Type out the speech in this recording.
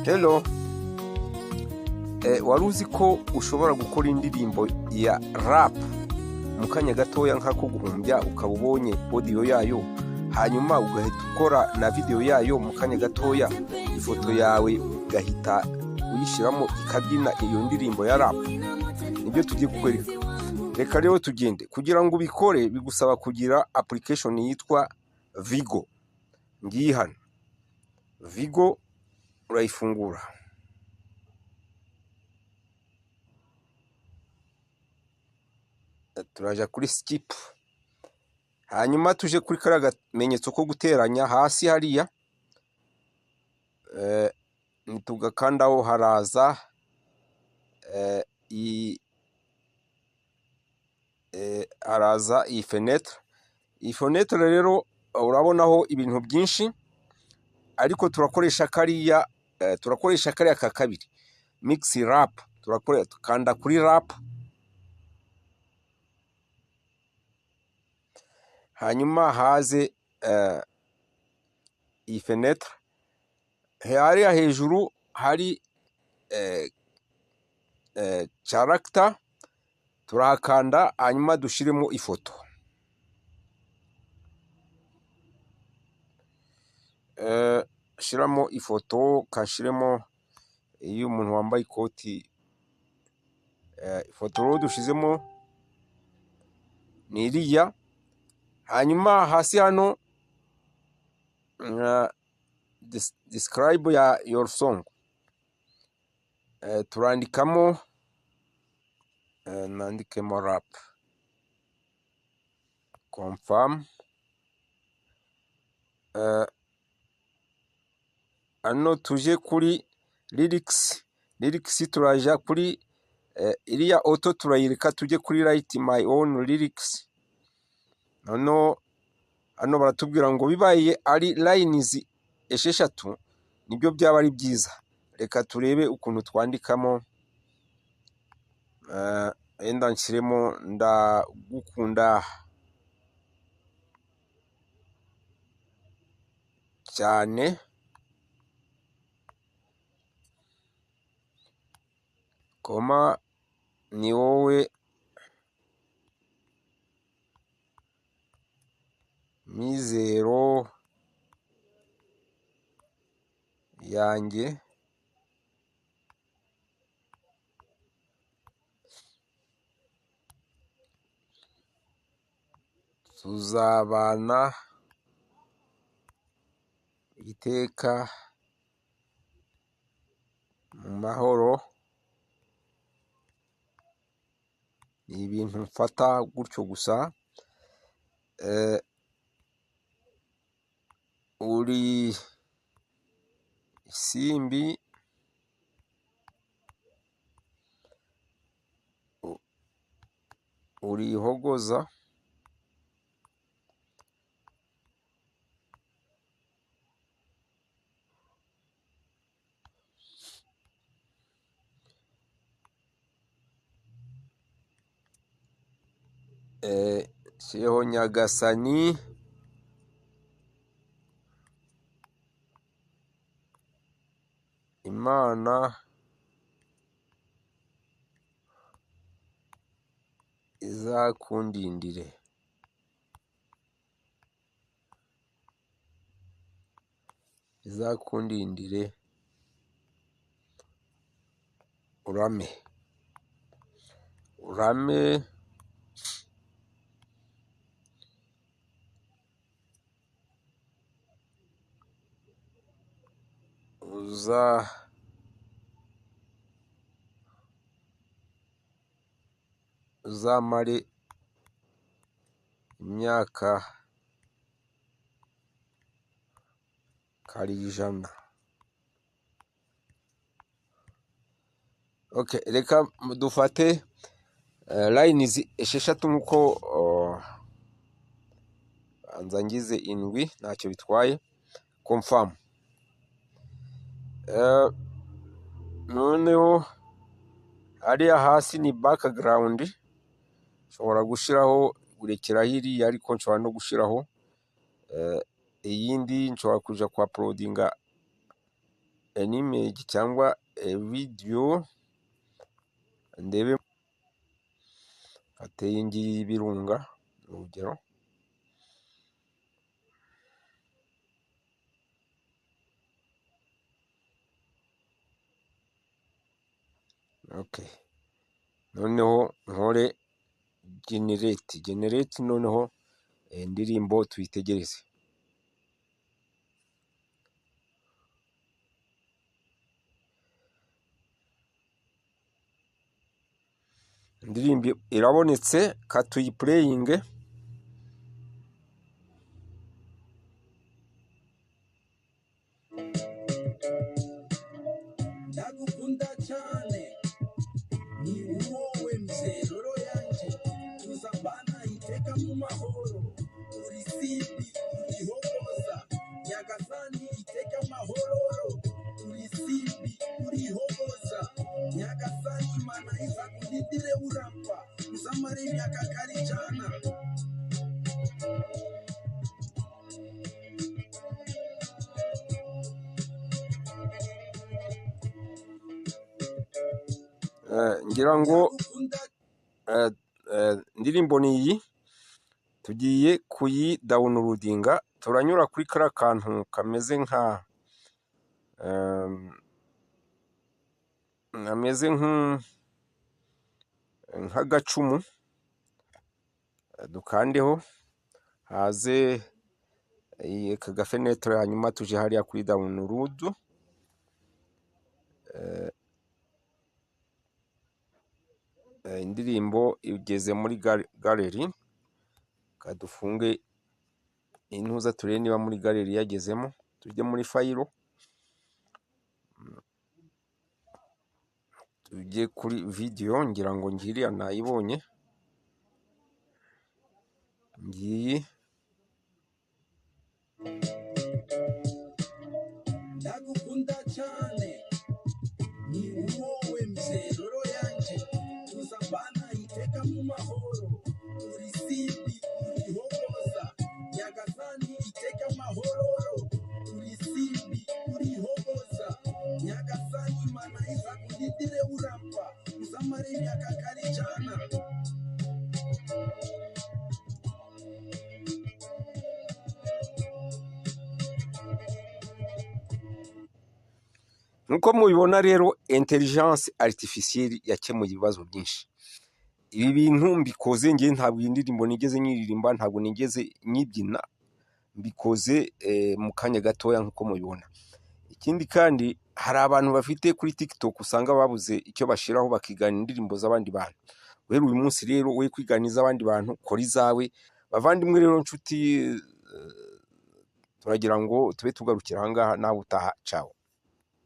Hello, wari uzi ko ushobora gukora indirimbo ya rap mu kanya gatoya nk'ako guhumbya ukaba ubonye audio yayo, hanyuma ugahita ukora na video yayo mu kanya gatoya, ifoto yawe ugahita uyishyiramo ikabyina iyo ndirimbo ya rap? Nibyo tugiye kukwereka. Reka rero tugende. Kugira ngo ubikore bigusaba kugira application yitwa Vigo. Ngiyi hano. Vigo urayifungura. Turaja kuri skip. Hanyuma tuje kuri karaga menyetso ko guteranya hasi hariya. Nitugakandaho haraza haraza iyi fenêtre. Iyi fenêtre rero urabonaho ibintu byinshi, ariko turakoresha kariya ka kabiri, mix rap. Kanda kuri rap, hanyuma haze iyi fenêtre. Hariya hejuru hari character, turahakanda hanyuma dushiremo ifoto. Shiramo ifoto, kashiremo iyo umuntu wambaye ikoti. Ifoto rero dushizemo ni iriya. Hanyuma hasi hano describe your song, turandikamo nandikemo rap, confirm. Ano tuje kuri lyrics turaja kuri iriya auto turayireka, tuje kuri write my own lyrics. Ano baratubwira ngo bibaye ari lines esheshatu nibyo byaba ari byiza. Reka turebe ukuntu twandikamo. Enda nshyiremo ndagukunda cyane, koma ni wowe mizero yanjye, tuzabana iteka mu mahoro. Ni ibintu mfata gutyo gusa. Uri isimbi, uri ihogoza, sheho nyagasani, Imana izakundindire. Urame uzamare imyaka karijana. Okay, reka dufate lines esheshatu nkuko anzangize indwi, ntacyo bitwaye. Confirm. Noneho hariya hasi ni background. Nshobora gushiraho urekeraho iriya, ariko nshobora no gushiraho iyindi. Nshobora kuja kwa uploadinga an image cyangwa video, ndebe ateye ngiyi y'ibirunga urugero. Okay, noneho nkore generate, noneho indirimbo tuyitegereze. Indirimbo irabonetse, katuyiplayinge. Ndagukunda cyane ni wowe mzeroro yanje, tuzabana iteka mu mahoro, uri simbi urihogoza, nyagasani iteka mahororo, uri simbi urihogoza, nyagasani mana izakundindire uramba, uzamare imyaka kari cyana. Ngira ngo indirimbo ni iyi, tugiye kuyidawunilodinga. Turanyura kuri kariya kantu kameze nk'agacumu, dukandeho haze aka gafenetre, hanyuma tuje hariya kuri dawunilodu. Indirimbo igeze muri galeri, kadufunge intuza turebe niba muri galeri yagezemo. Tujye muri fayiro, tujye kuri video. Ngira ngo ngiriya nayibonye, ngiyi. Ndagukunda cyane ni wowe mzeroro yanje, tuzabana iteka mu mahoro, uri simbi urihogoza, nyagasani iteka mahororo, uri simbi urihogoza, nyagasani mana izakundindire uramba, uzamare imyaka kari cyana. Nkuko mubibona rero, intelligence artificielle yakemuye ibibazo byinshi. Ibi bintu mbikoze ngiye, ntabwo iyi ndirimbo nigeze nyiririmba, ntabwo nigeze nyibyina, mbikoze mu kanya gatoya nkuko mubibona. Ikindi kandi, hari abantu bafite kuri TikTok usanga babuze icyo bashiraho bakigana indirimbo z'abandi bantu. Rero uyu munsi rero we kwiganiza abandi bantu, kora izawe. Bavandimwe rero nshuti, turagira ngo tube tugarukira aha ngaha, nawe utaha. Ciao.